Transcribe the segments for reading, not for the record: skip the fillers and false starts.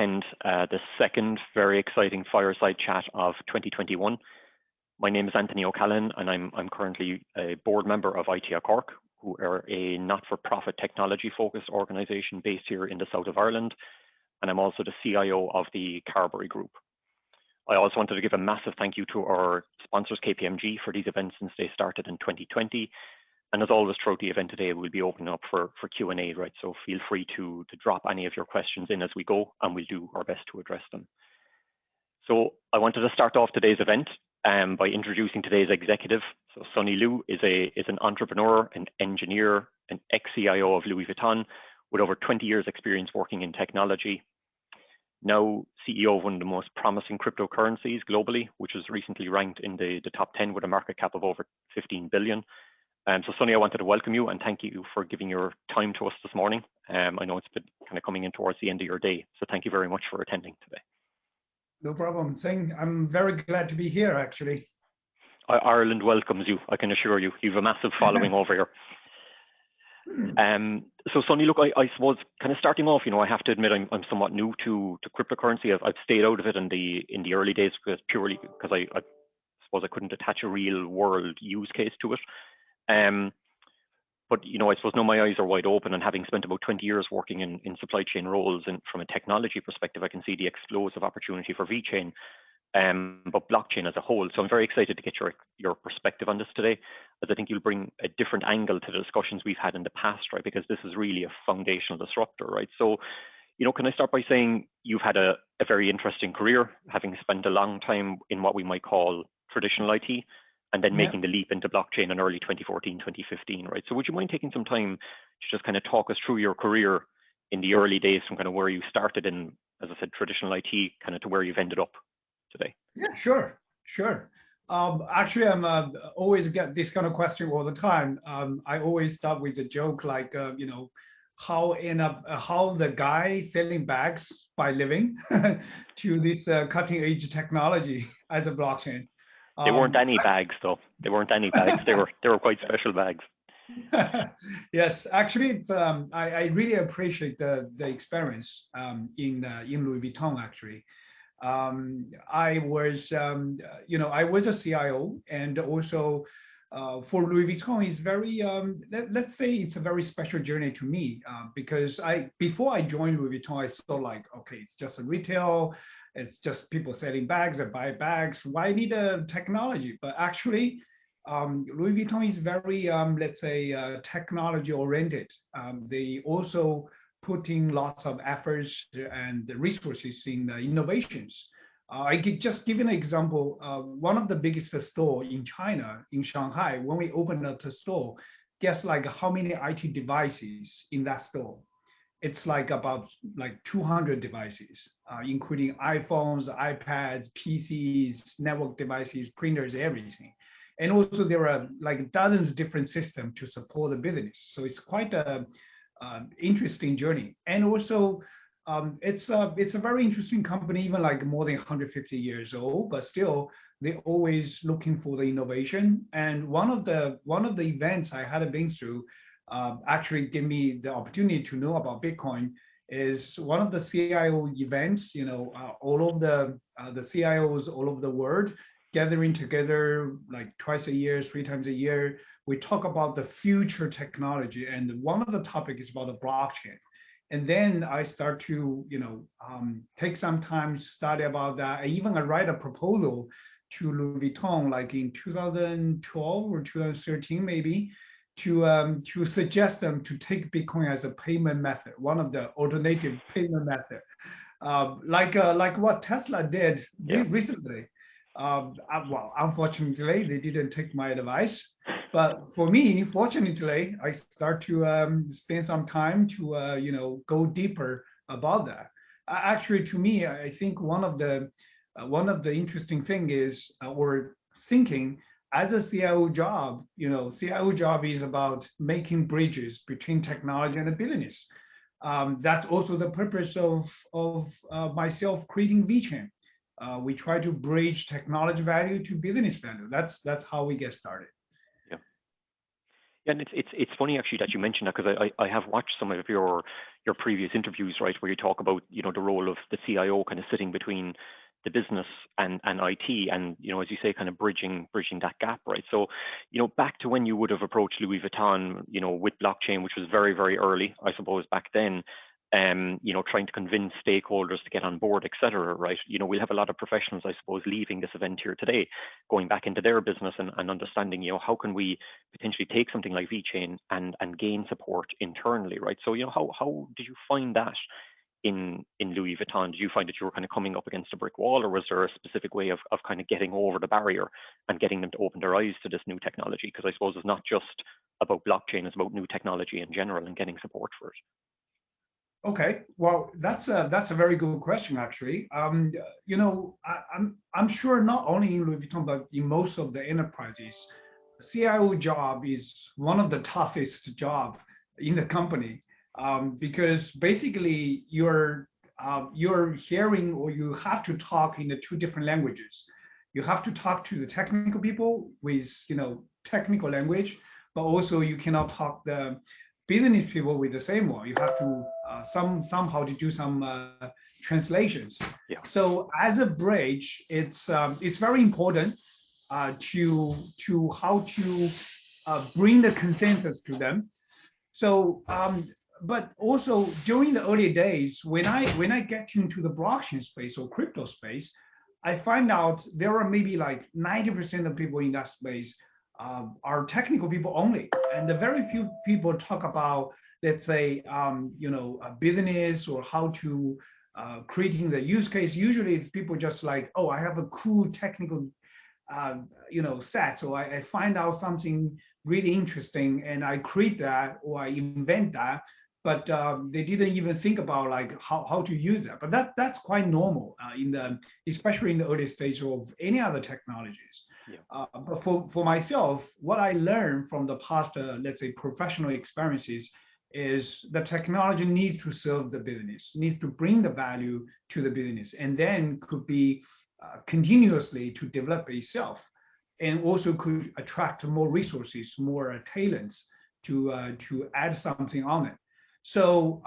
attend the second very exciting fireside chat of 2021. My name is Anthony O'Callaghan, and I'm currently a board member of IT Cork, who are a not-for-profit technology-focused organisation based here in the south of Ireland, and I'm also the CIO of the Carberry Group. I also wanted to give a massive thank you to our sponsors, KPMG, for these events since they started in 2020. And as always, throughout the event today, we'll be opening up for Q&A, right? So feel free to drop any of your questions in as we go, and we'll do our best to address them. So I wanted to start off today's event by introducing today's executive. So Sunny Lu is an entrepreneur, an engineer, an ex-CIO of Louis Vuitton with over 20 years experience working in technology. Now CEO of one of the most promising cryptocurrencies globally, which was recently ranked in the top 10 with a market cap of over 15 billion. So Sunny, I wanted to welcome you and thank you for giving your time to us this morning. I know it's been kind of coming in towards the end of your day, so thank you very much for attending today. No problem. I'm very glad to be here, actually. Ireland welcomes you, I can assure you. You have a massive following over here. So Sunny, look, I suppose kind of starting off, I have to admit I'm somewhat new to cryptocurrency. I've stayed out of it in the early days purely because I suppose I couldn't attach a real world use case to it. But I suppose now my eyes are wide open, and having spent about 20 years working in supply chain roles, and from a technology perspective, I can see the explosive opportunity for VeChain, but blockchain as a whole. So I'm very excited to get your perspective on this today, as I think you'll bring a different angle to the discussions we've had in the past, right? Because this is really a foundational disruptor, right? So, can I start by saying you've had a very interesting career, having spent a long time in what we might call traditional IT, and then making the leap into blockchain in early 2014, 2015, right? So would you mind taking some time to just kind of talk us through your career in the early days from kind of where you started in, as I said, traditional IT, kind of to where you've ended up today? Yeah, sure. Actually, I'm always get this kind of question all the time. I always start with a joke like, how the guy selling bags by living to this cutting edge technology as a blockchain. They weren't any bags, though. They weren't any bags. They were quite special bags. Yes, actually, I really appreciate the experience in Louis Vuitton. Actually, I was I was a CIO, and also for Louis Vuitton is very let's say it's a very special journey to me because before I joined Louis Vuitton, I saw like, okay, it's just a retail. It's just people selling bags and buy bags. Why need a technology? But actually, Louis Vuitton is very, let's say, technology oriented. They also put in lots of efforts and resources in innovations. I could just give an example. One of the biggest store in China, in Shanghai, when we opened up the store, guess like how many IT devices in that store? It's like about 200 devices, including iPhones, iPads, PCs, network devices, printers, everything. And also there are like dozens of different systems to support the business. So it's quite a interesting journey. And also it's a very interesting company, even like more than 150 years old, but still they're always looking for the innovation. And one of the events I had been through actually gave me the opportunity to know about Bitcoin is one of the CIO events, all of the CIOs all over the world gathering together like twice a year, 3 times a year. We talk about the future technology, and one of the topics is about the blockchain. And then I start to, take some time to study about that. I even write a proposal to Louis Vuitton like in 2012 or 2013 maybe, to suggest them to take Bitcoin as a payment method, one of the alternative payment method, like what Tesla did recently. Well, unfortunately, they didn't take my advice. But for me, fortunately, I start to spend some time to go deeper about that. Actually, to me, I think one of the interesting thing is or thinking. As a CIO job, CIO job is about making bridges between technology and the business. That's also the purpose of myself creating VeChain. We try to bridge technology value to business value. That's how we get started. Yeah, and it's funny actually that you mentioned that, because I have watched some of your previous interviews, right, where you talk about, the role of the CIO kind of sitting between the business and IT, and, as you say, kind of bridging that gap, right? So, back to when you would have approached Louis Vuitton, with blockchain, which was very, very early, I suppose, back then, trying to convince stakeholders to get on board, et cetera, right? We'll have a lot of professionals, I suppose, leaving this event here today, going back into their business and understanding, how can we potentially take something like VeChain and gain support internally, right? So, how did you find that in Louis Vuitton? Did you find that you were kind of coming up against a brick wall, or was there a specific way of kind of getting over the barrier and getting them to open their eyes to this new technology? Because I suppose it's not just about blockchain, it's about new technology in general and getting support for it. Okay, well, that's a very good question, actually. I'm sure not only in Louis Vuitton, but in most of the enterprises, CIO job is one of the toughest job in the company, because basically you're hearing, or you have to talk in the two different languages. You have to talk to the technical people with technical language, but also you cannot talk the business people with the same one. You have to somehow to do some translations. Yeah. So as a bridge, it's very important to how to bring the consensus to them. So, but also during the early days, when I get into the blockchain space or crypto space, I find out there are maybe like 90% of people in that space are technical people only, and the very few people talk about, let's say, a business or how to creating the use case. Usually, it's people just like, oh, I have a cool technical, set, so I find out something really interesting and I create that or I invent that, but they didn't even think about like how to use that. But that's quite normal especially in the early stage of any other technologies. Yeah. But for myself, what I learned from the past, let's say, professional experiences, is the technology needs to serve the business, needs to bring the value to the business, and then could be continuously to develop itself, and also could attract more resources, more talents to add something on it. So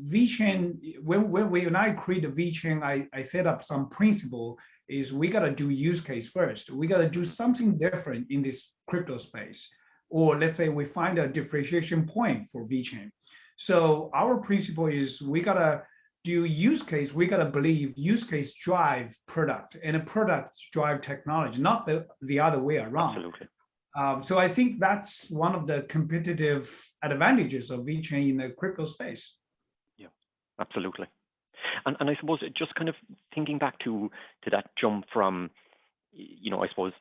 VeChain, when I created VeChain, I set up some principle. Is we got to do use case first. We got to do something different in this crypto space, or let's say we find a differentiation point for VeChain. So our principle is we got to do use case. We got to believe use case drive product, and a product drive technology, not the other way around. Absolutely. So I think that's one of the competitive advantages of VeChain in the crypto space. Yeah, absolutely. And I suppose just kind of thinking back to that jump from, I suppose,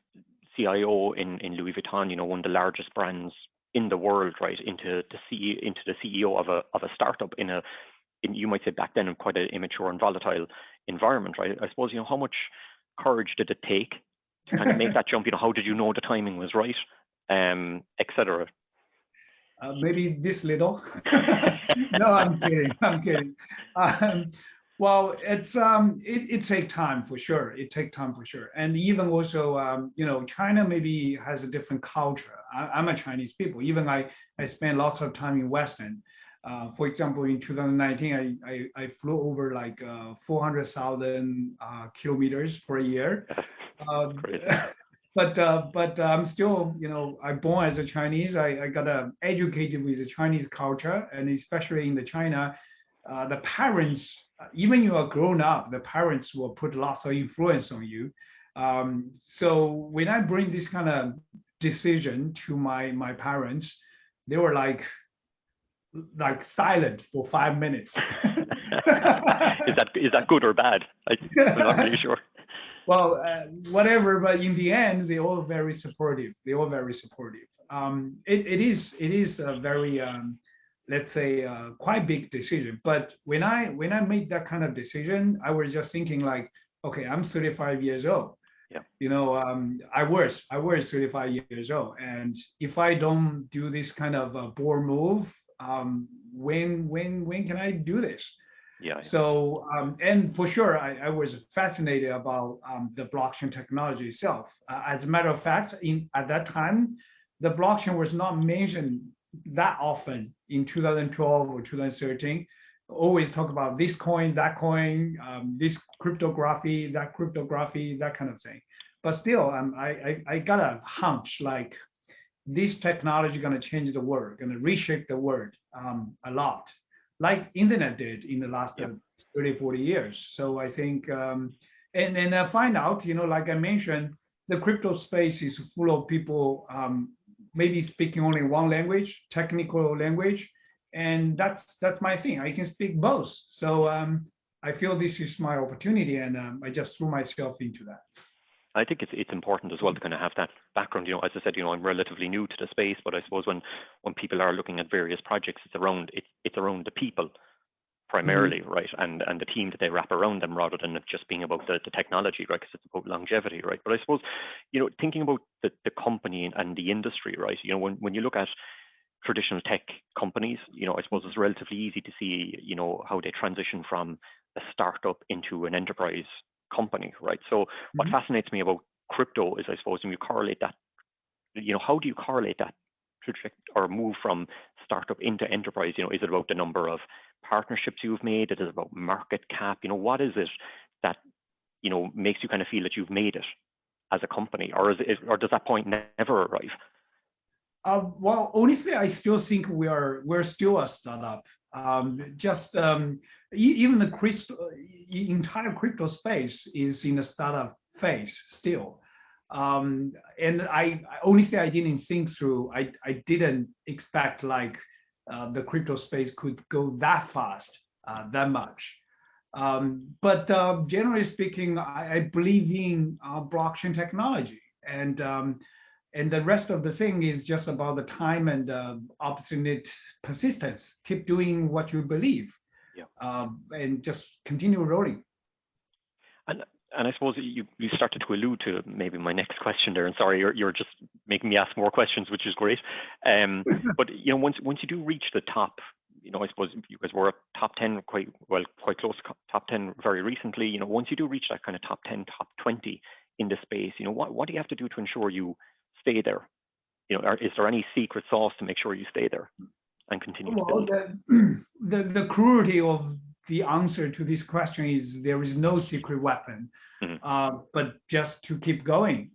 CIO in Louis Vuitton, one of the largest brands in the world, right, into the CEO of a startup in you might say back then in quite an immature and volatile environment, right? I suppose, how much courage did it take to kind of make that jump? How did you know the timing was right, et cetera? Maybe this little. No, I'm kidding. I'm kidding. Well, it takes time for sure. It takes time for sure, and even also, China maybe has a different culture. I'm a Chinese people. Even I spent lots of time in Western. For example, in 2019, I flew over like 400,000 kilometers for a year. But I'm still, I'm born as a Chinese. I got educated with the Chinese culture, and especially in the China, the parents, even you are grown up, the parents will put lots of influence on you. So when I bring this kind of decision to my parents, they were like silent for 5 minutes. Is that good or bad? I'm not really sure. Well, whatever, but in the end, they're all very supportive. They're all very supportive. It is a very, let's say, quite big decision. But when I made that kind of decision, I was just thinking like, okay, I'm 35 years old. Yeah. I was 35 years old, and if I don't do this kind of a bold move, when can I do this? Yeah. So, and for sure, I was fascinated about the blockchain technology itself. As a matter of fact, at that time, the blockchain was not mentioned that often in 2012 or 2013. Always talk about this coin, this cryptography, that kind of thing. But still, I got a hunch like this technology going to change the world, going to reshape the world a lot, like internet did in the last Yeah. 30, 40 years. So I think, and I find out, like I mentioned, the crypto space is full of people maybe speaking only one language, technical language, and that's my thing. I can speak both. So I feel this is my opportunity, and I just threw myself into that. I think it's important as well to kind of have that background. As I said, I'm relatively new to the space, but I suppose when people are looking at various projects, it's around the people primarily, right, and the team that they wrap around them, rather than it just being about the technology, right? Because it's about longevity, right? But I suppose thinking about the company and the industry, right? When you look at traditional tech companies, I suppose it's relatively easy to see, how they transition from a startup into an enterprise company, right? So what fascinates me about crypto is, I suppose, when you correlate that, how do you correlate that or move from startup into enterprise? Is it about the number of partnerships you've made? Is it about market cap? What is it that, makes you kind of feel that you've made it as a company, or or does that point never arrive? Well, honestly, I still think we're still a startup. Even the entire crypto space is in a startup phase still. And I honestly, I didn't think through. I didn't expect like the crypto space could go that fast, that much. But generally speaking, I believe in blockchain technology, and the rest of the thing is just about the time and obstinate persistence. Keep doing what you believe, and just continue rolling. And I suppose you started to allude to maybe my next question there. And sorry, you're just making me ask more questions, which is great. But once you do reach the top, I suppose you guys were top 10 quite close to top 10 very recently. Once you do reach that kind of top 10, top 20 in the space, what do you have to do to ensure you stay there? Is there any secret sauce to make sure you stay there and continue to build? The cruelty of the answer to this question is there is no secret weapon, but just to keep going.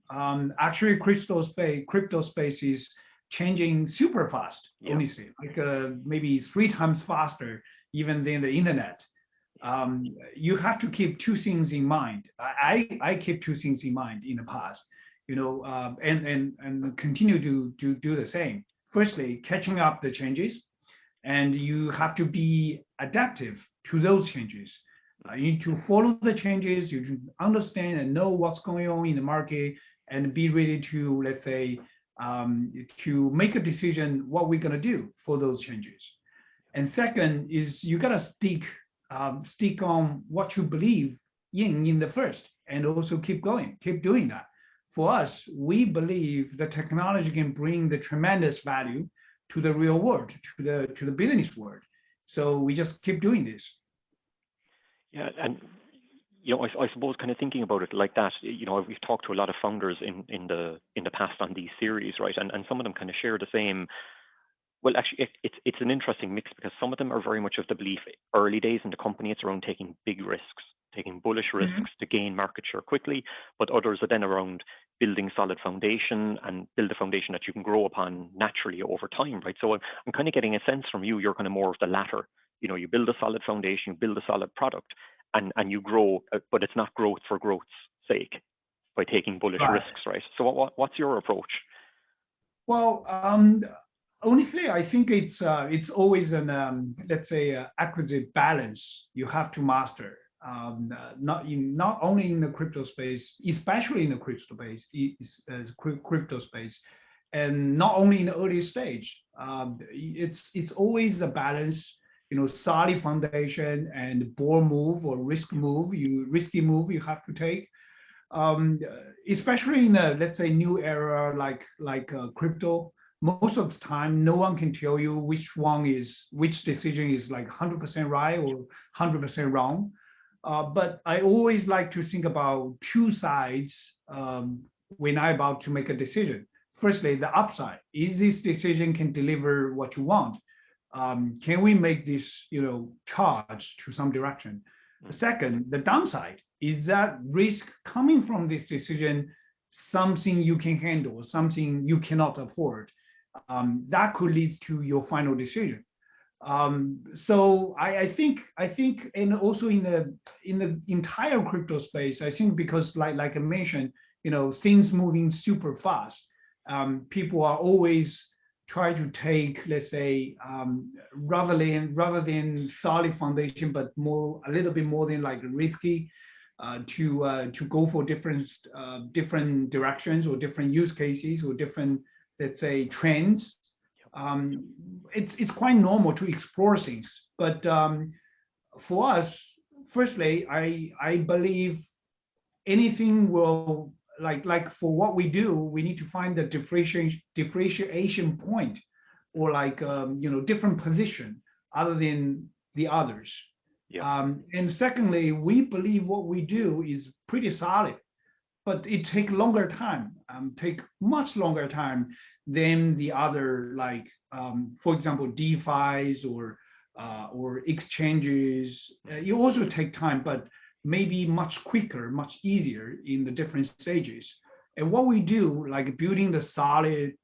Actually, crypto space is changing super fast, honestly, like maybe 3 times faster even than the internet. You have to keep two things in mind. I keep two things in mind in the past, and continue to do the same. Firstly, catching up the changes, and you have to be adaptive to those changes. You need to follow the changes, you need to understand and know what's going on in the market, and be ready to, let's say, to make a decision what we're going to do for those changes. And second is you got to stick on what you believe in the first, and also keep going, keep doing that. For us, we believe the technology can bring the tremendous value to the real world, to the business world. So we just keep doing this. Yeah, and I suppose kind of thinking about it like that, we've talked to a lot of founders in the past on these series, right? And some of them kind of share the same. Well, actually, it's an interesting mix, because some of them are very much of the belief early days in the company, it's around taking big risks, taking bullish risks to gain market share quickly, but others are then around building solid foundation and build a foundation that you can grow upon naturally over time, right? So I'm kind of getting a sense from you, you're kind of more of the latter. You build a solid foundation, you build a solid product, and you grow, but it's not growth for growth's sake by taking bullish risks, right? So what's your approach? Well, honestly, I think it's always an let's say acquisite balance you have to master. Not only in the crypto space, especially in the crypto space, and not only in the early stage. It's always a balance. Solid foundation and bold move or risky move you have to take. Especially in a, let's say, new era like crypto. Most of the time, no one can tell you which decision is like 100% right or 100% wrong. But I always like to think about two sides when I'm about to make a decision. firstly, the upside. Is this decision can deliver what you want? Can we make this, charge to some direction? Second, the downside. Is that risk coming from this decision something you can handle, something you cannot afford? That could lead to your final decision. So I think, and also in the entire crypto space, I think because like I mentioned, things moving super fast. People are always try to take, let's say, rather than solid foundation, but a little bit more than like risky, to go for different directions or different use cases or different, let's say, trends. It's quite normal to explore things, but for us, firstly, I believe anything will like for what we do, we need to find the differentiation point, or like different position other than the others. And secondly, we believe what we do is pretty solid, but it take longer time, take much longer time than the other, like for example, DeFi's or exchanges. You also take time, but maybe much quicker, much easier in the different stages. And what we do, like building the solid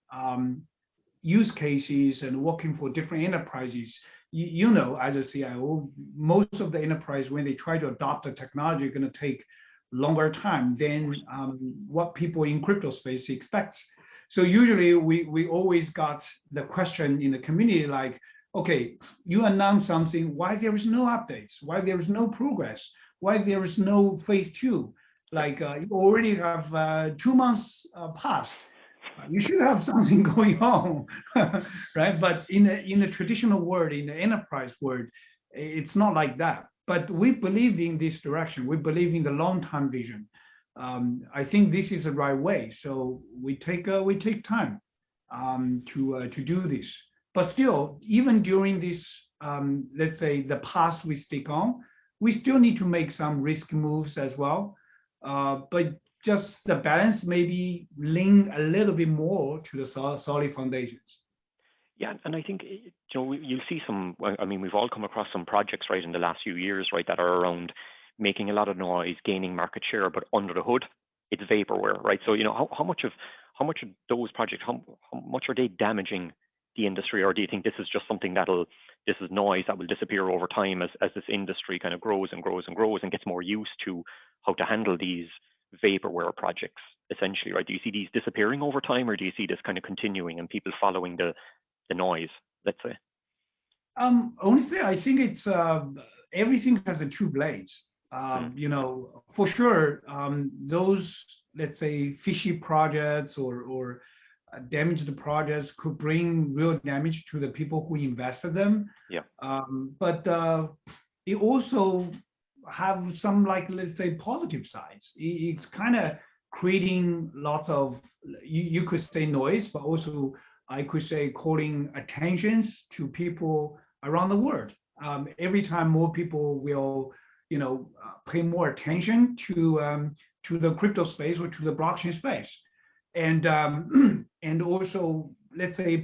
use cases and working for different enterprises, as a CIO, most of the enterprise, when they try to adopt the technology, are going to take longer time than what people in crypto space expect. So usually we always got the question in the community like, okay, you announce something, why there is no updates? Why there is no progress? Why there is no phase 2? Like you already have 2 months passed. You should have something going on, right? But in the traditional world, in the enterprise world, it's not like that. But we believe in this direction. We believe in the long-term vision. I think this is the right way. So we take time to do this. But still, even during this, let's say the path we stick on, we still need to make some risk moves as well. But just the balance maybe lean a little bit more to the solid foundations. Yeah, and I think you'll see some. I mean, we've all come across some projects right in the last few years, right, that are around making a lot of noise, gaining market share, but under the hood, it's vaporware, right? So how much of those projects, how much are they damaging the industry, or do you think this is just something this is noise that will disappear over time as this industry kind of grows and grows and grows and gets more used to how to handle these vaporware projects, essentially, right? Do you see these disappearing over time, or do you see this kind of continuing and people following the noise, let's say? Honestly, I think it's everything has the two blades. For sure, those, let's say, fishy projects or damaged projects could bring real damage to the people who invested them. But it also have some, like, let's say, positive sides. It's kind of creating lots of, you could say, noise, but also I could say calling attentions to people around the world. Every time more people will, pay more attention to the crypto space or to the blockchain space, and also, let's say,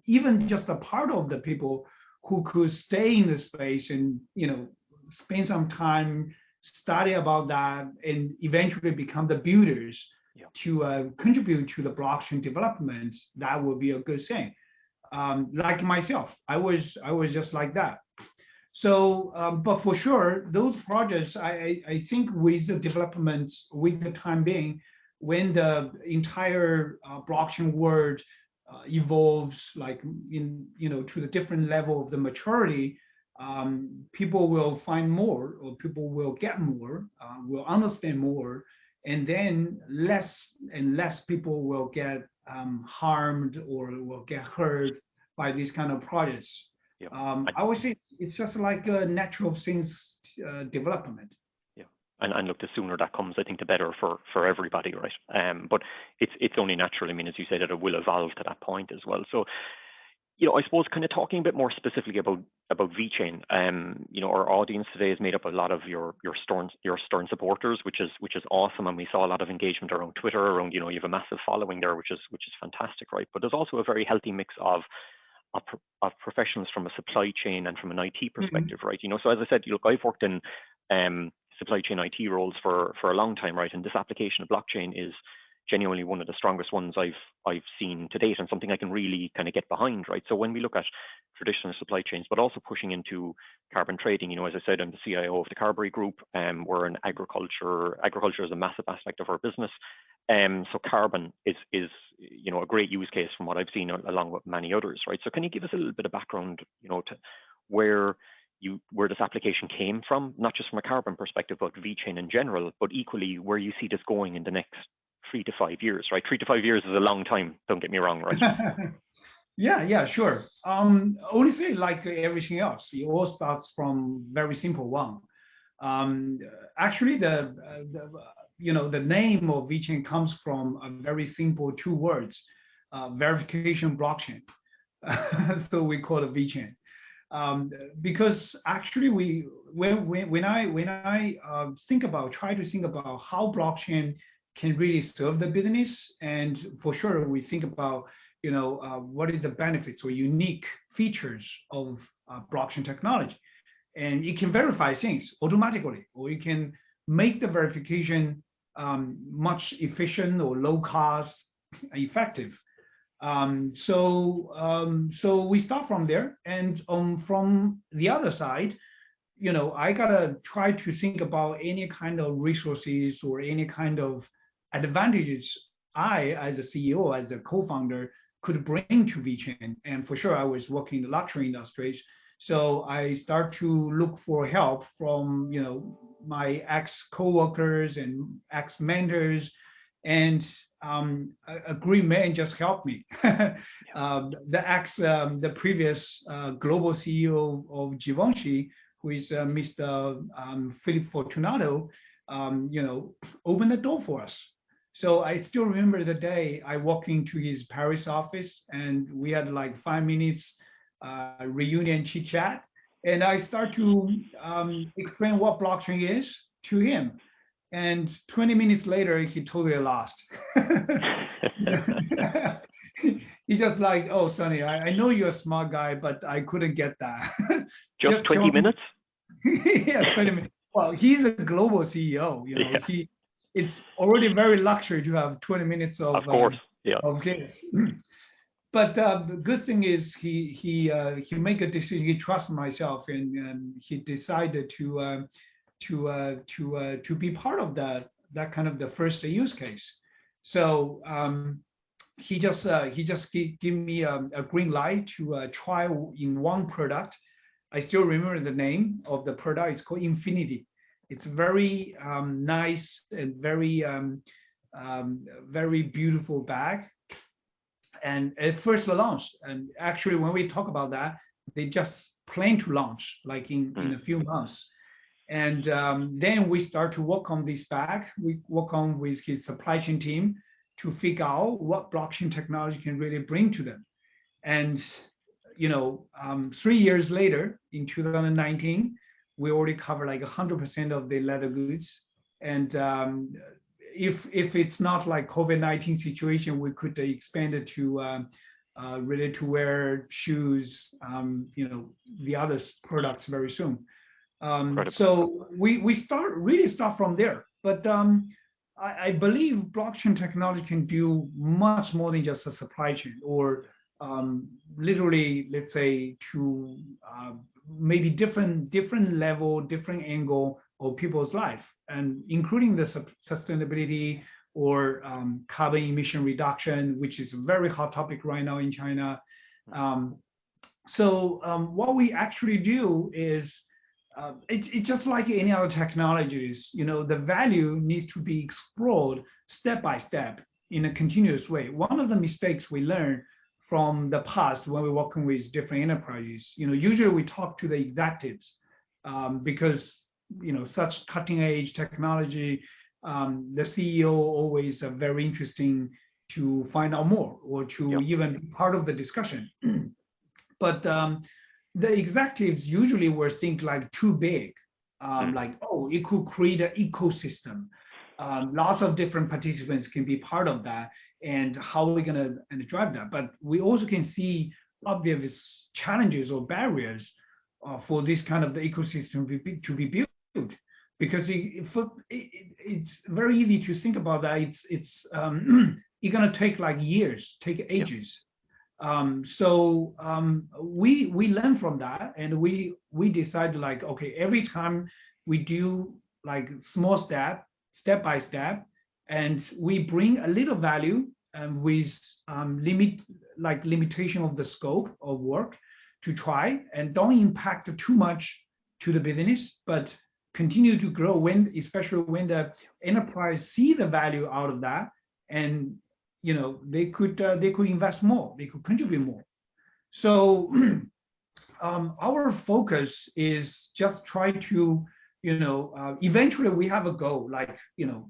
even just a part of the people who could stay in the space and spend some time study about that and eventually become the builders to contribute to the blockchain development, that would be a good thing. Like myself, I was just like that. So, but for sure, those projects, I think with the developments, with the time being, when the entire blockchain world evolves, like to the different level of the maturity, people will find more, or people will get more, will understand more, and then less and less people will get harmed or will get hurt by these kind of projects. I would say it's just like a natural things development. Yeah, and look, the sooner that comes, I think the better for everybody, right? But it's only natural. I mean, as you say, that it will evolve to that point as well. So I suppose kind of talking a bit more specifically about VeChain. Our audience today is made up a lot of your Stern supporters, which is awesome, and we saw a lot of engagement around Twitter. Around, you have a massive following there, which is fantastic, right? But there's also a very healthy mix of professionals from a supply chain and from an IT perspective, right? So as I said, look, I've worked in supply chain IT roles for a long time, right? And this application of blockchain is genuinely one of the strongest ones I've seen to date, and something I can really kind of get behind, right? So when we look at traditional supply chains, but also pushing into carbon trading, as I said, I'm the CIO of the Carberry Group. We're in agriculture. Agriculture is a massive aspect of our business. So carbon is a great use case from what I've seen, along with many others, right? So can you give us a little bit of background, to where this application came from, not just from a carbon perspective, but VeChain in general, but equally where you see this going in the next 3 to 5 years, right? 3 to 5 years is a long time. Don't get me wrong, right? Yeah, sure. Honestly, like everything else, it all starts from very simple one. Actually, the name of VeChain comes from a very simple 2 words, verification blockchain. So we call it VeChain. Because actually, when I try to think about how blockchain can really serve the business, and for sure we think about what is the benefits or unique features of blockchain technology, and it can verify things automatically, or it can make the verification much efficient or low cost, effective. So we start from there, and from the other side, I gotta try to think about any kind of resources or any kind of advantages I, as a CEO, as a co-founder, could bring to VeChain. And for sure, I was working in the luxury industries, so I start to look for help from my ex-coworkers and ex-mentors, and a great man just helped me. The previous global CEO of Givenchy, who is Mr. Philip Fortunato, opened the door for us. So I still remember the day I walked into his Paris office, and we had like 5 minutes reunion chit chat, and I start to explain what blockchain is to him. And 20 minutes later, he totally lost. He just like, oh, Sunny, I know you're a smart guy, but I couldn't get that. Just 20 minutes? Yeah, 20 minutes. Well, he's a global CEO. Yeah. It's already very luxury to have 20 minutes of course, yeah. Of his. But the good thing is he make a decision. He trusts myself, and he decided to be part of that kind of the first use case. So he just give me a green light to try in one product. I still remember the name of the product. It's called Infinity. It's very nice and very very beautiful bag. And at first launched, and actually when we talk about that, they just plan to launch like in a few months. And then we start to work on this bag. We work on with his supply chain team to figure out what blockchain technology can really bring to them. And 3 years later, in 2019, we already cover like 100% of the leather goods. And if it's not like COVID-19 situation, we could expand it to ready to wear shoes, the other products very soon. So we start from there. But I believe blockchain technology can do much more than just a supply chain, or literally, let's say, to maybe different level, different angle of people's life, and including the sustainability or carbon emission reduction, which is a very hot topic right now in China. So what we actually do is, it's just like any other technologies, the value needs to be explored step by step in a continuous way. One of the mistakes we learned from the past when we're working with different enterprises, usually we talk to the executives because, such cutting edge technology, the CEO always very interesting to find out more, or to even be part of the discussion. But the executives usually were think like too big, like, oh, it could create an ecosystem. Lots of different participants can be part of that, and how are we going to drive that? But we also can see obvious challenges or barriers for this kind of the ecosystem to be built, because it's very easy to think about that. It's it's going to take like years, take ages. So we learn from that, and we decide like, okay, every time we do like small step by step, and we bring a little value with limitation of the scope of work to try, and don't impact too much to the business, but continue to grow especially when the enterprise see the value out of that, and they could invest more, they could contribute more. So our focus is just try to eventually we have a goal, like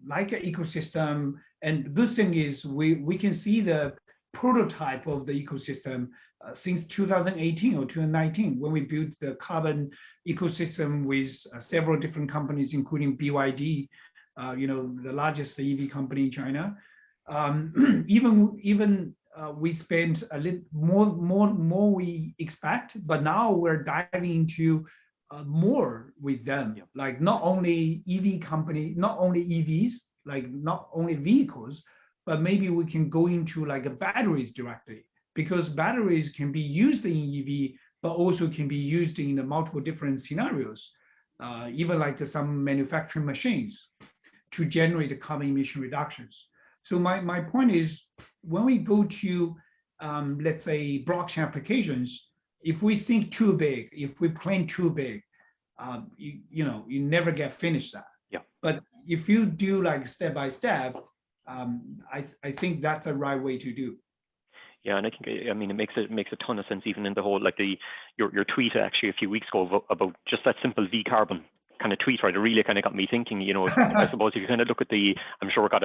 like an ecosystem. And good thing is we can see the prototype of the ecosystem since 2018 or 2019, when we built the carbon ecosystem with several different companies, including BYD, the largest EV company in China. Even we spent a little more we expect, but now we're diving into more with them. Yeah. Like not only EV company, not only EVs, like not only vehicles, but maybe we can go into like batteries directly, because batteries can be used in EV, but also can be used in the multiple different scenarios, even like some manufacturing machines to generate the carbon emission reductions. So my point is, when we go to, let's say, blockchain applications, if we think too big, if we plan too big, you never get finished that. Yeah. But if you do like step by step, I think that's the right way to do. Yeah, and I mean, it makes a ton of sense, even in the whole, like your tweet actually a few weeks ago about just that simple V-carbon kind of tweet, right? It really kind of got me thinking. I suppose if you kind of look at I'm sure it got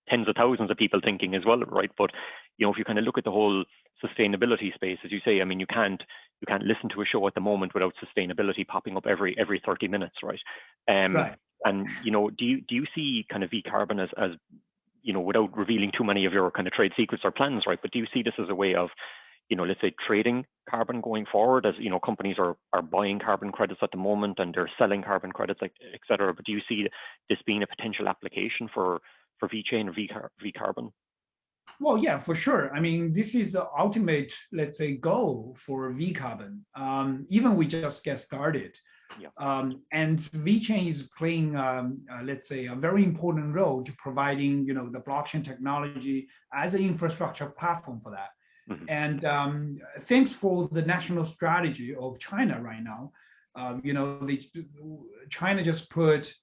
tens of thousands of people thinking as well, right? But if you kind of look at the whole sustainability space, as you say, I mean, you can't listen to a show at the moment without sustainability popping up every 30 minutes, right? Right. And do you see kind of V-carbon as without revealing too many of your kind of trade secrets or plans, right? But do you see this as a way of, let's say, trading carbon going forward, as companies are buying carbon credits at the moment and they're selling carbon credits, like, et cetera? But do you see this being a potential application for VeChain or V-carbon? Well, yeah, for sure. I mean, this is the ultimate, let's say, goal for V-carbon. Even we just get started. Yeah. And VeChain is playing, let's say, a very important role to providing, the blockchain technology as an infrastructure platform for that. Mm-hmm. And thanks for the national strategy of China right now. China just put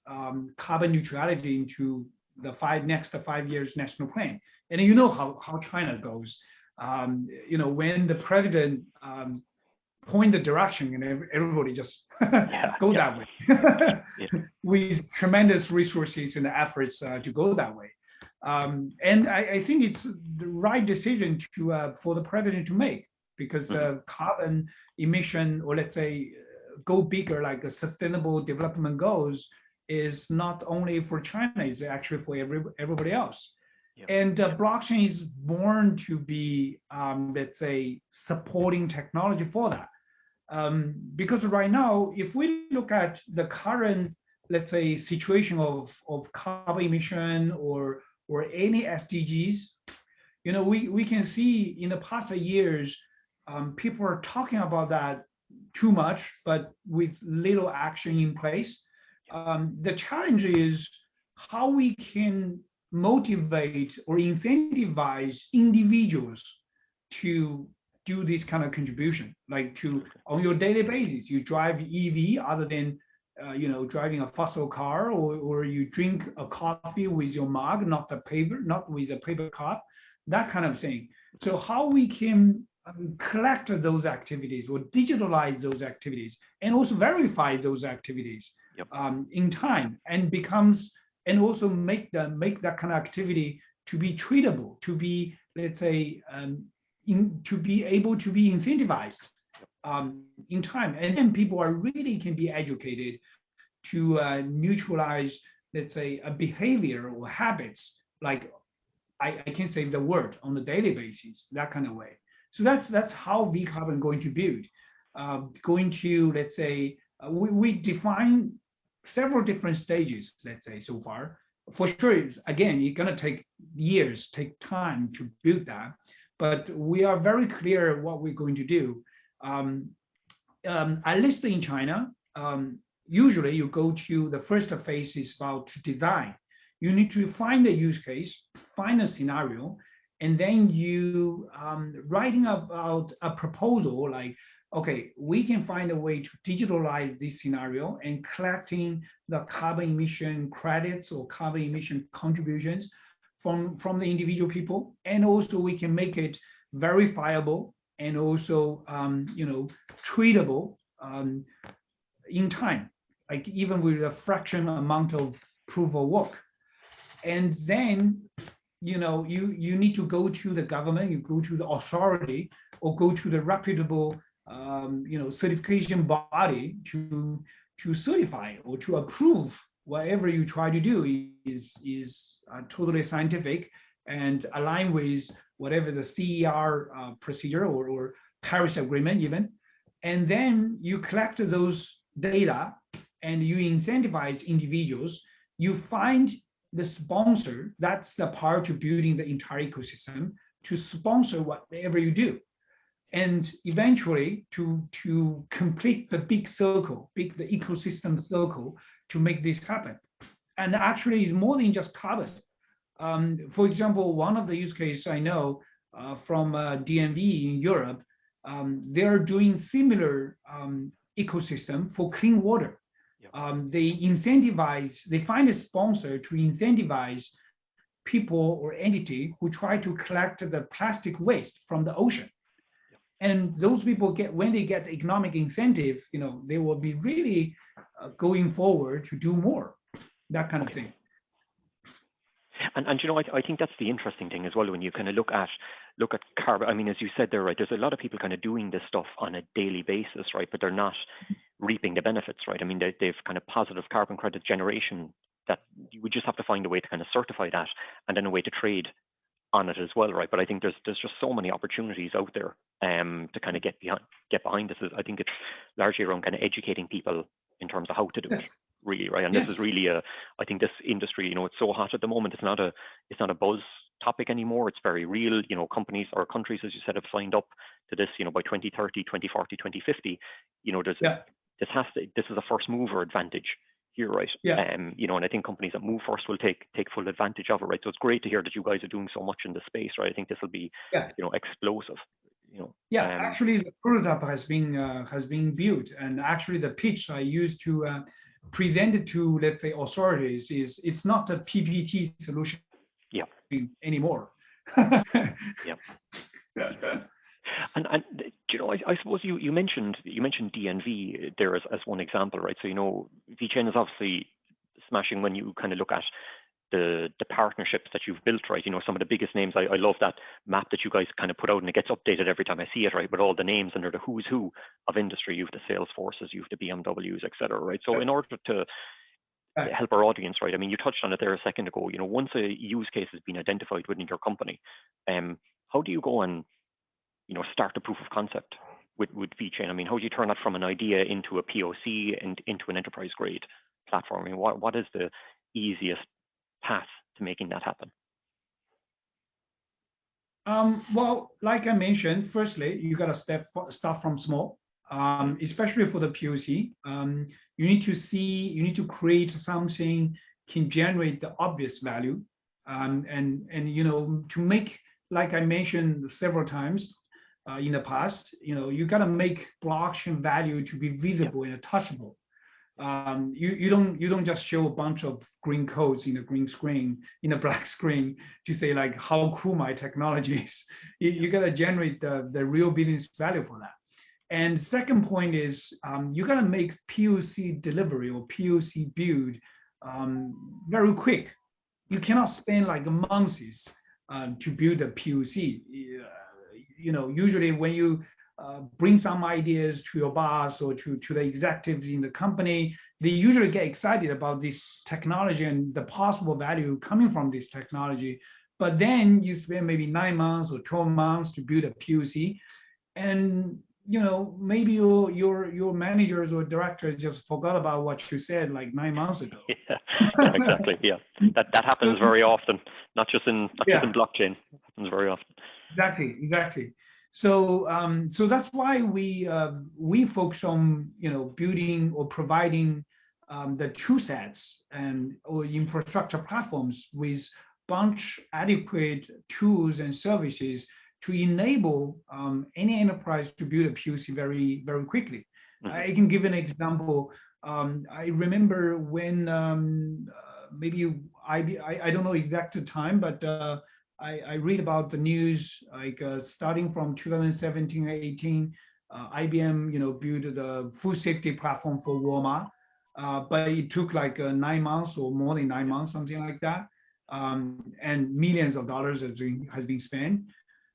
carbon neutrality into the next 5 years national plan. And you know how China goes. When the president point the direction, and everybody just go that way with tremendous resources and efforts to go that way. And I think it's the right decision for the president to make, because carbon emission, or let's say go bigger, like a sustainable development goals, is not only for China, it's actually for everybody else. Yeah. And blockchain is born to be, let's say, supporting technology for that. Because right now, if we look at the current, let's say, situation of carbon emission or any SDGs, we can see in the past years, people are talking about that too much, but with little action in place. The challenge is how we can motivate or incentivize individuals to do this kind of contribution, like on your daily basis, you drive EV other than driving a fossil car, or you drink a coffee with your mug, not with a paper cup, that kind of thing. So how we can collect those activities or digitalize those activities, and also verify those activities in time, and also make that kind of activity to be treatable, to be, let's say, to be able to be incentivized in time. And then people are really can be educated to neutralize, let's say, a behavior or habits, like I can say the word on a daily basis, that kind of way. So that's how VCarbon going to build. Going to, let's say, we define several different stages, let's say, so far. For sure, again, it's going to take years, take time to build that. But we are very clear what we're going to do. At least in China, usually you go to the first phase is about to design. You need to find a use case, find a scenario, and then you writing about a proposal like, okay, we can find a way to digitalize this scenario and collecting the carbon emission credits or carbon emission contributions from the individual people, and also we can make it verifiable and also treatable in time, like even with a fraction amount of proof of work. And then you need to go to the government, you go to the authority, or go to the reputable certification body to certify or to approve whatever you try to do is totally scientific and align with whatever the CER procedure or Paris Agreement even. And then you collect those data and you incentivize individuals. You find the sponsor, that's the part to building the entire ecosystem, to sponsor whatever you do. And eventually to complete the big circle, the ecosystem circle to make this happen. And actually it's more than just carbon. For example, one of the use cases I know from DNV in Europe, they're doing similar ecosystem for clean water. They find a sponsor to incentivize people or entity who try to collect the plastic waste from the ocean. And those people when they get economic incentive, they will be really going forward to do more, that kind of thing. And I think that's the interesting thing as well when you kind of look at carbon. I mean, as you said there, right, there's a lot of people kind of doing this stuff on a daily basis, right, but they're not reaping the benefits, right? I mean, they've kind of positive carbon credit generation that you would just have to find a way to kind of certify that and then a way to trade on it as well, right? But I think there's just so many opportunities out there to kind of get behind this. I think it's largely around kind of educating people in terms of how to do it, really, right? And this is really I think this industry, it's so hot at the moment. It's not a buzz topic anymore. It's very real. Companies or countries, as you said, have signed up to this. By 2030, 2040, 2050. This is a first mover advantage here, right? And I think companies that move first will take full advantage of it, right? So it's great to hear that you guys are doing so much in the space, right? I think this will be explosive. Actually the prototype has been built, and actually the pitch I used to present it to, let's say, authorities is it's not a PPT solution anymore. And I suppose you mentioned DNV there as one example, right? So VeChain is obviously smashing when you kind of look at the partnerships that you've built, right? Some of the biggest names. I love that map that you guys kind of put out, and it gets updated every time I see it, right? But all the names under the who's who of industry. You have the Salesforces, you have the BMWs, etc., right? So in order to help our audience, right? I mean, you touched on it there a second ago. Once a use case has been identified within your company, how do you go and start the proof of concept with VeChain? I mean, how do you turn that from an idea into a POC and into an enterprise grade platform? I mean, what is the easiest path to making that happen? Well, like I mentioned, firstly, you got to start from small, especially for the POC. You need to create something can generate the obvious value, and to make, like I mentioned several times in the past, you got to make blockchain value to be visible and touchable. You don't just show a bunch of green codes in a green screen, in a black screen, to say like how cool my technology is. You got to generate the real business value for that. And second point is you got to make POC delivery or POC build very quick. You cannot spend like months to build a POC. Usually when you bring some ideas to your boss or to the executives in the company, they usually get excited about this technology and the possible value coming from this technology. But then you spend maybe 9 months or 12 months to build a POC, and maybe your managers or directors just forgot about what you said like 9 months ago. Yeah, exactly. Yeah, that happens very often, not just in blockchain. It happens very often. Exactly. So that's why we focus on building or providing the true sets or infrastructure platforms with bunch adequate tools and services to enable any enterprise to build a POC very, very quickly. Mm-hmm. I can give an example. I remember when maybe I don't know exact time, but I read about the news like starting from 2017-18, IBM built a food safety platform for Walmart, but it took like 9 months or more than 9 months, something like that, and millions of dollars has been spent.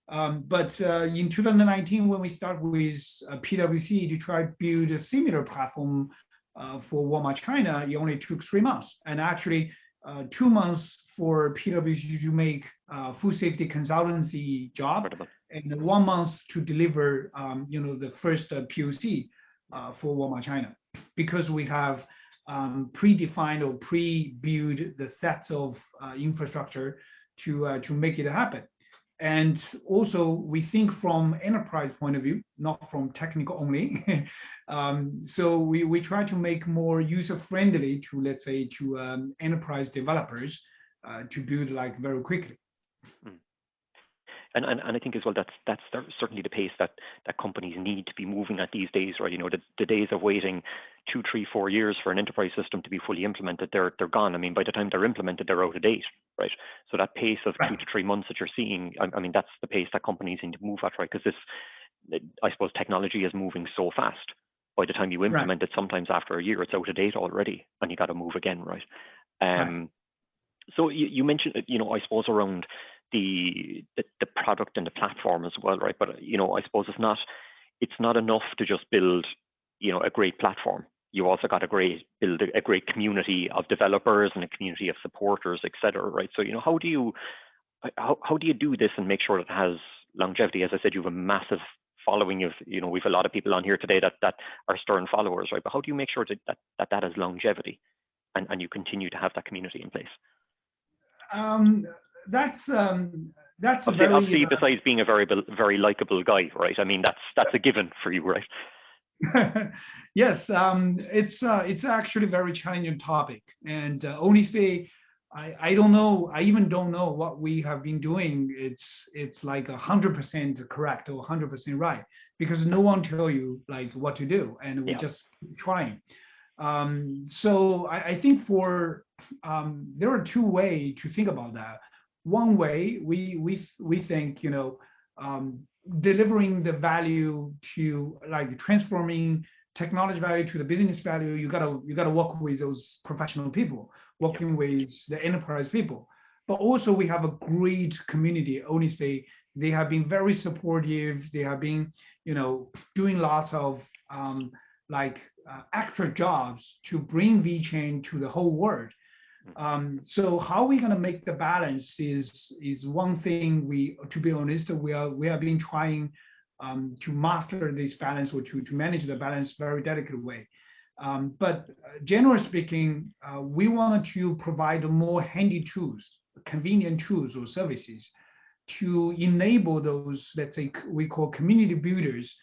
But in 2019, when we start with PwC to try to build a similar platform for Walmart China, it only took 3 months. And actually 2 months for PwC to make food safety consultancy job, and 1 month to deliver the first POC for Walmart China, because we have predefined or pre-built the sets of infrastructure to make it happen. And also, we think from enterprise point of view, not from technical only. So we try to make more user-friendly to, let's say, to enterprise developers to build like very quickly. And I think as well that's certainly the pace that companies need to be moving at these days, right? The days of waiting 2, 3, 4 years for an enterprise system to be fully implemented, they're gone. I mean, by the time they're implemented, they're out of date, right? So that pace of 2 to 3 months that you're seeing, I mean, that's the pace that companies need to move at, right? Because I suppose technology is moving so fast. By the time you implement it, sometimes after a year, it's out of date already, and you got to move again, right? So you mentioned, I suppose around the product and the platform as well, right? But I suppose it's not enough to just build a great platform. You also got to build a great community of developers and a community of supporters, et cetera, right? So how do you do this and make sure that it has longevity? As I said, you have a massive following of we've a lot of people on here today that are stern followers, right? But how do you make sure that has longevity and you continue to have that community in place? That's obviously besides being a very likable guy, right? I mean, that's a given for you, right? Yes, it's actually a very challenging topic, and honestly, I don't know. I even don't know what we have been doing. It's like 100% correct or 100% right, because no one tell you like what to do, and we just keep trying. So I think there are 2 ways to think about that. One way we think delivering the value to like transforming technology value to the business value, you gotta work with those professional people, working with the enterprise people. But also we have a great community. Honestly, they have been very supportive. They have been doing lots of extra jobs to bring VeChain to the whole world. So how we're going to make the balance is one thing. To be honest, we have been trying to master this balance, or to manage the balance very delicate way. But generally speaking, we wanted to provide more handy tools, convenient tools or services to enable those, let's say, we call community builders,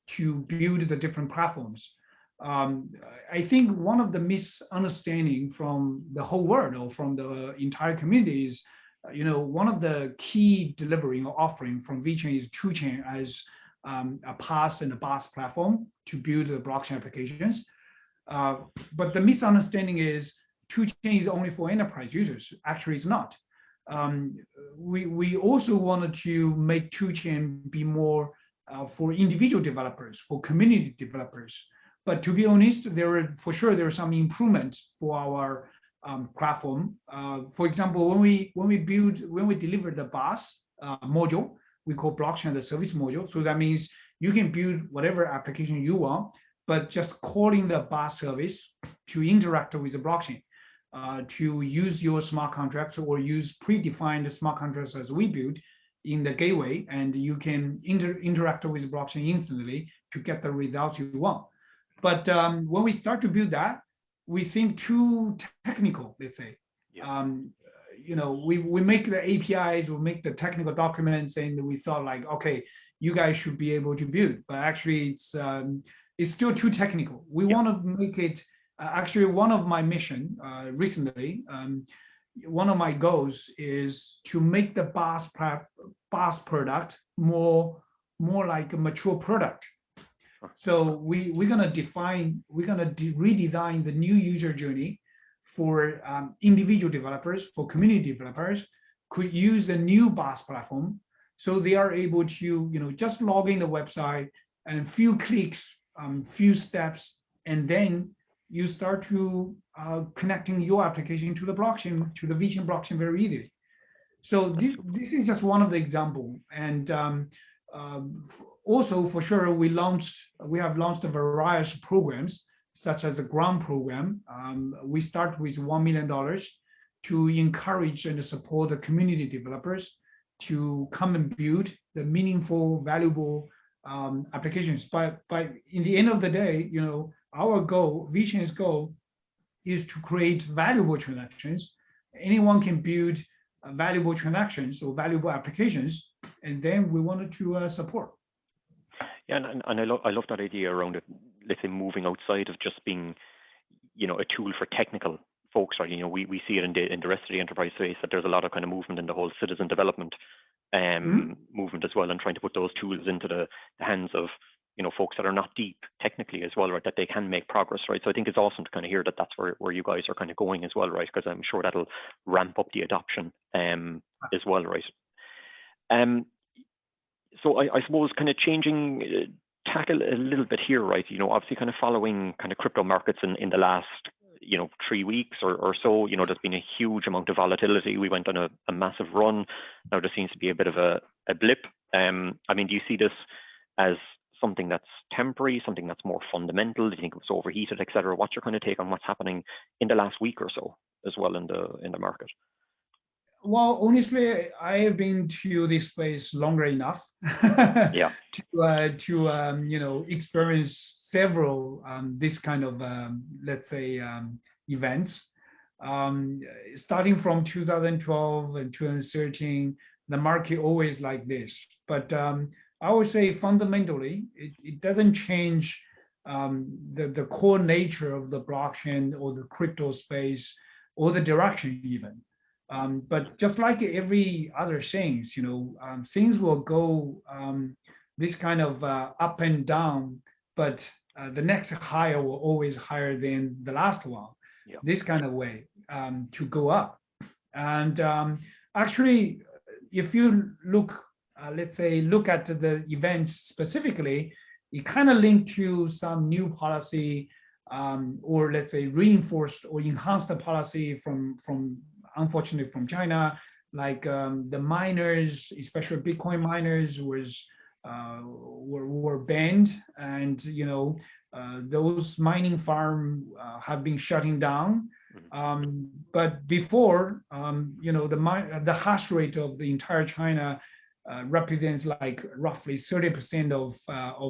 to build the different platforms. I think one of the misunderstanding from the whole world or from the entire community is, one of the key delivering or offering from VeChain is TrueChain as a PaaS and a BaaS platform to build the blockchain applications. But the misunderstanding is TrueChain is only for enterprise users. Actually, it's not. We also wanted to make TrueChain be more for individual developers, for community developers. But to be honest, there are some improvements for our platform. For example, when we deliver the BaaS module, we call blockchain as a service module. So that means You can build whatever application you want, but just calling the BaaS service to interact with the blockchain, to use your smart contracts or use predefined smart contracts as we build in the gateway, and you can interact with the blockchain instantly to get the results you want. But when we start to build that, we think too technical, let's say. Yeah. We make the APIs, we make the technical documents, and we thought like, okay, you guys should be able to build, but actually it's still too technical. We want to make it, actually one of my mission recently, one of my goals is to make the BaaS product more like a mature product. So we're gonna redesign the new user journey for individual developers, for community developers, could use a new BaaS platform, so they are able to just log in the website and few clicks, few steps, and then you start to connecting your application to the blockchain, to the VeChain blockchain very easily. So this is just one of the example, and also for sure we have launched a variety of programs, such as a grant program. We start with $1 million to encourage and support the community developers to come and build the meaningful, valuable applications. But in the end of the day, our goal, VeChain's goal, is to create valuable transactions. Anyone can build valuable transactions or valuable applications, and then we wanted to support. Yeah, and I love that idea around it. Let's say moving outside of just being, a tool for technical folks. Right? We see it in the rest of the enterprise space that there's a lot of kind of movement in the whole citizen development movement as well, and trying to put those tools into the hands of folks that are not deep technically as well, right? That they can make progress, right? So I think it's awesome to kind of hear that that's where you guys are kind of going as well, right? Because I'm sure that'll ramp up the adoption as well, right? So I suppose kind of changing tackle a little bit here, right? Obviously kind of following kind of crypto markets in the last 3 weeks or so, there's been a huge amount of volatility. We went on a massive run. Now there seems to be a bit of a blip. I mean, do you see this as something that's temporary, something that's more fundamental? Do you think it was overheated, et cetera? What's your kind of take on what's happening in the last week or so as well in the market? Well, honestly, I have been to this place longer enough Yeah. to experience several this kind of let's say events. Starting from 2012 and 2013, the market always like this. But I would say fundamentally, it doesn't change the core nature of the blockchain or the crypto space or the direction even. But just like every other things, things will go this kind of up and down, but the next higher will always higher than the last one. Yeah. This kind of way to go up. And actually, if you look, let's say, look at the events specifically, it kind of linked to some new policy or let's say reinforced or enhanced the policy from unfortunately from China, like the miners, especially Bitcoin miners, were banned, and those mining farms have been shutting down. But before, the hash rate of the entire China represents like roughly 30% of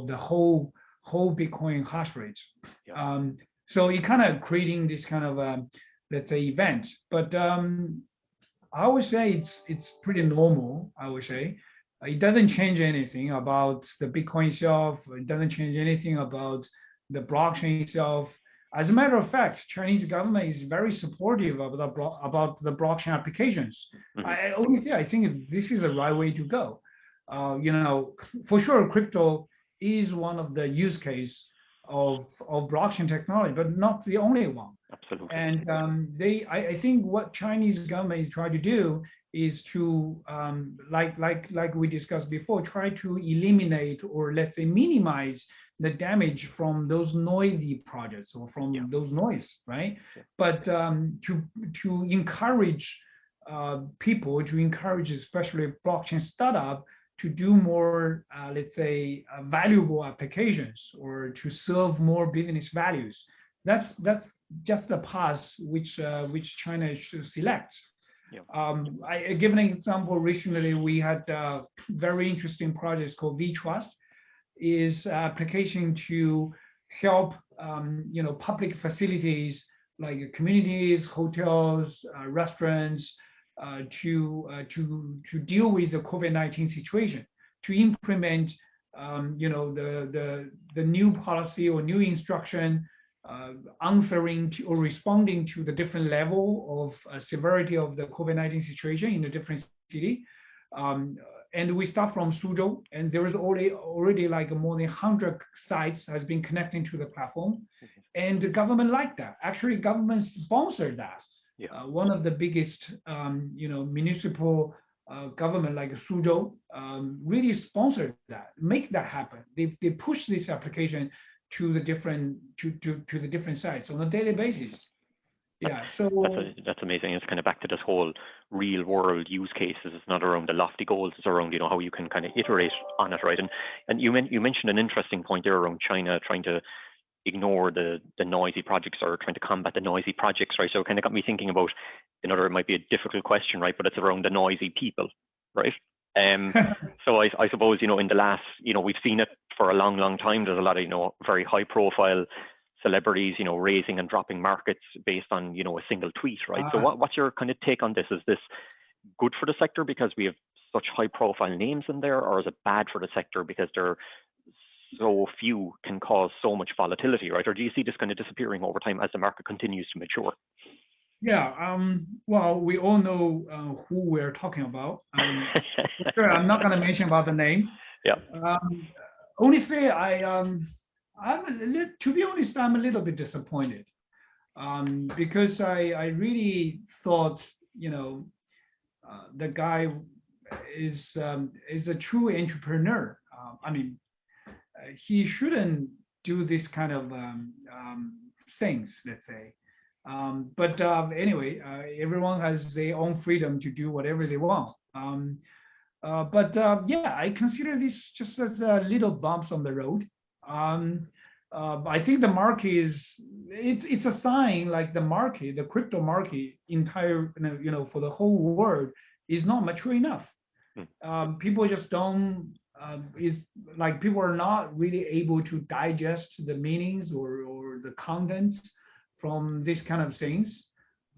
the whole Bitcoin hash rate. Yeah. So it kind of creating this kind of let's say event, but I would say it's pretty normal. I would say it doesn't change anything about the Bitcoin itself. It doesn't change anything about the blockchain itself. As a matter of fact, Chinese government is very supportive of about the blockchain applications. Mm-hmm. I think this is the right way to go. For sure, crypto is one of the use case of blockchain technology, but not the only one. Absolutely. And I think what Chinese government is trying to do is to, like we discussed before, try to eliminate or let's say minimize the damage from those noisy projects or from those noise, right? Yeah. But to encourage people, to encourage especially blockchain startup to do more, let's say, valuable applications or to serve more business values. That's just the path which China should select. Yeah. I give an example. Recently, we had very interesting projects called VTrust, is application to help public facilities like communities, hotels, restaurants to deal with the COVID-19 situation, to implement the new policy or new instruction, answering to or responding to the different level of severity of the COVID-19 situation in a different city. And we start from Suzhou, and there is already like more than 100 sites has been connecting to the platform, and the government liked that. Actually, government sponsored that. Yeah. One of the biggest, municipal government like Suzhou really sponsored that, make that happen. They push this application to the different to the different sites on a daily basis. Yeah, so that's amazing. It's kind of back to this whole real world use cases. It's not around the lofty goals. It's around how you can kind of iterate on it, right? And you mentioned an interesting point there around China trying to ignore the noisy projects or trying to combat the noisy projects, right? So it kind of got me thinking about another. It might be a difficult question, right? But it's around the noisy people, right? So I suppose in the last we've seen it for a long time. There's a lot of very high profile celebrities, raising and dropping markets based on, a single tweet, right? So what's your kind of take on this? Is this good for the sector because we have such high profile names in there, or is it bad for the sector because there are so few can cause so much volatility, right? Or do you see this kind of disappearing over time as the market continues to mature? Yeah, well, we all know who we're talking about. Sure, I'm not going to mention about the name. Yeah. Honestly, to be honest, I'm a little bit disappointed because I really thought, the guy is a true entrepreneur. I mean, he shouldn't do this kind of things, let's say. But anyway, everyone has their own freedom to do whatever they want. But yeah, I consider this just as little bumps on the road. I think the market it's a sign, like the market, the crypto market entire, for the whole world is not mature enough. People just don't, people are not really able to digest the meanings or the contents from these kind of things.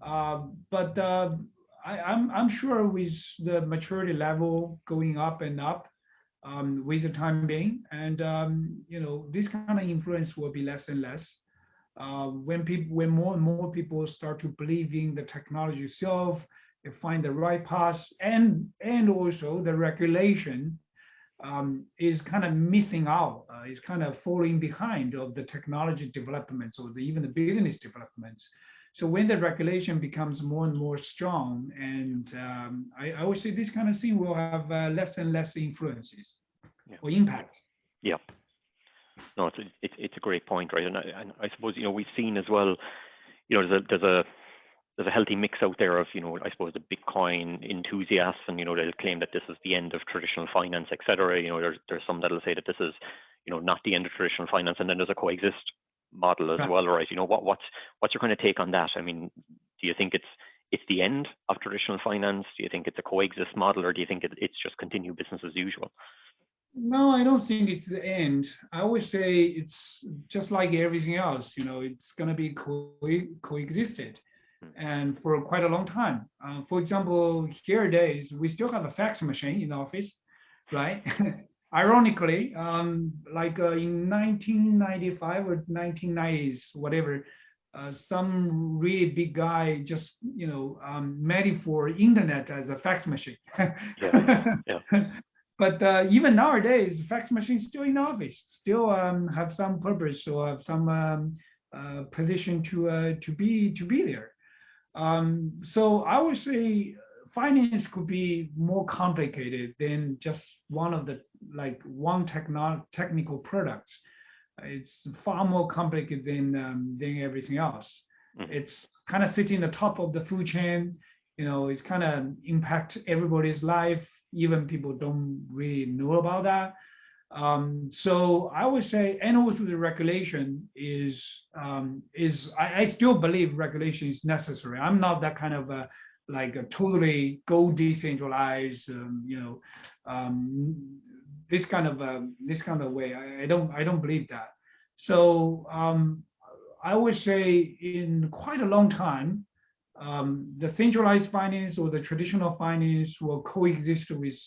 But I'm sure with the maturity level going up and up, with the time being, and this kind of influence will be less and less. When more and more people start to believe in the technology itself, they find the right path, and also the regulation is kind of missing out, is kind of falling behind of the technology developments or even the business developments. So when the regulation becomes more and more strong, and I would say this kind of thing will have less and less influences or impact. Yeah. No, it's a great point, right? And I suppose we've seen as well. There's a healthy mix out there of I suppose the Bitcoin enthusiasts, and they'll claim that this is the end of traditional finance, etc. There's some that'll say that this is not the end of traditional finance, and then there's a coexist model as well, right? What's your kind of take on that? I mean, do you think it's the end of traditional finance? Do you think it's a coexist model, or do you think it's just continue business as usual? No, I don't think it's the end. I would say it's just like everything else. It's going to be coexisted, and for quite a long time. For example, here days we still have a fax machine in the office, right? Ironically, in 1995 or 1990s, whatever, some really big guy just made it for internet as a fax machine. Yeah. But even nowadays, fax machines still in the office, still have some purpose or have some position to be there. So I would say finance could be more complicated than just one technical product. It's far more complicated than everything else. It's kind of sitting the top of the food chain. It's kind of impact everybody's life even people don't really know about that. So I would say, and also the regulation I still believe regulation is necessary. I'm not that kind of like a totally go decentralized, this kind of way. I don't believe that. So I would say in quite a long time, the centralized finance or the traditional finance will coexist with,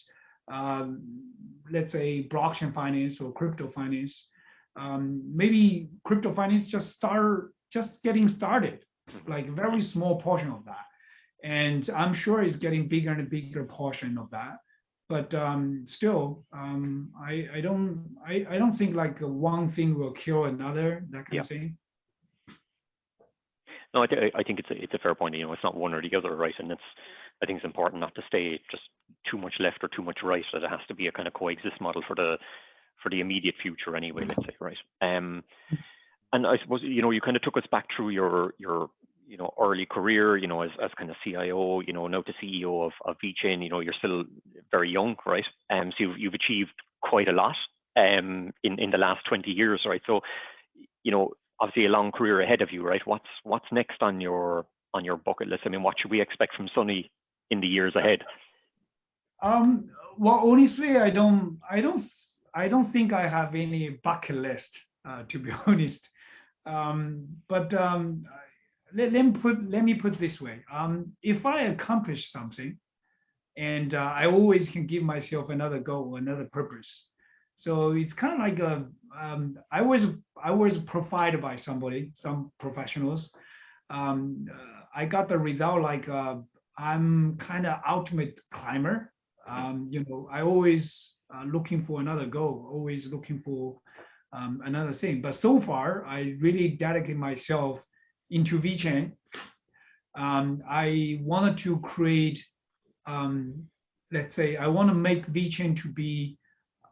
let's say, blockchain finance or crypto finance. Maybe crypto finance just getting started, like a very small portion of that. And I'm sure it's getting bigger and bigger portion of that. But still, I don't think like one thing will kill another, that kind of thing. No, I think it's a fair point. It's not one or the other, right? And I think it's important not to stay just too much left or too much right. That it has to be a kind of coexist model for the immediate future, anyway. Let's say, right? And I suppose you kind of took us back through your early career, as kind of CIO, now to CEO of VeChain. You're still very young, right? So you've achieved quite a lot in the last 20 years, right? So obviously a long career ahead of you, right? What's next on your bucket list? I mean, what should we expect from Sunny in the years ahead? Well, honestly, I don't think I have any bucket list, to be honest. But let me put it this way. If I accomplish something, and I always can give myself another goal, another purpose. So it's kind of like I was provided by somebody, some professionals. I got the result like I'm kind of ultimate climber. I always looking for another goal, always looking for another thing. But so far, I really dedicate myself into VeChain. I wanted to create, let's say, I want to make VeChain to be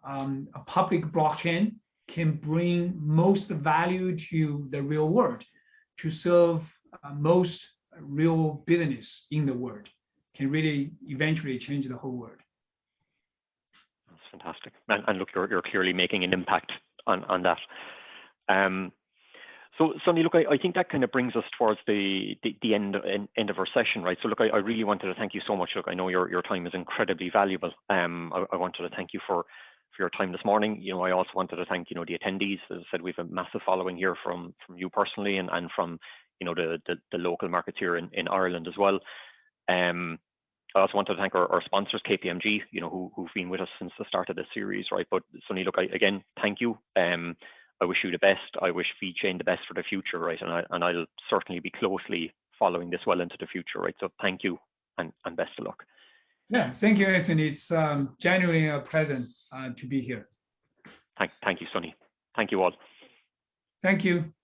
a public blockchain, can bring most value to the real world, to serve most real business in the world, can really eventually change the whole world. That's fantastic. And look, you're clearly making an impact on that. So Sunny, look, I think that kind of brings us towards the end of our session, right? So look, I really wanted to thank you so much. Look, I know your time is incredibly valuable. I wanted to thank you for your time this morning. I also wanted to thank, the attendees. As I said, we have a massive following here from you personally and from, the local markets here in Ireland as well. I also wanted to thank our sponsors, KPMG, who've been with us since the start of this series, right? But Sunny, look, again, thank you. I wish you the best. I wish VeChain the best for the future, right? And I'll certainly be closely following this well into the future, right? So thank you and best of luck. Yeah, thank you, Anthony. It's genuinely a pleasure to be here. Thank you, Sunny. Thank you all. Thank you.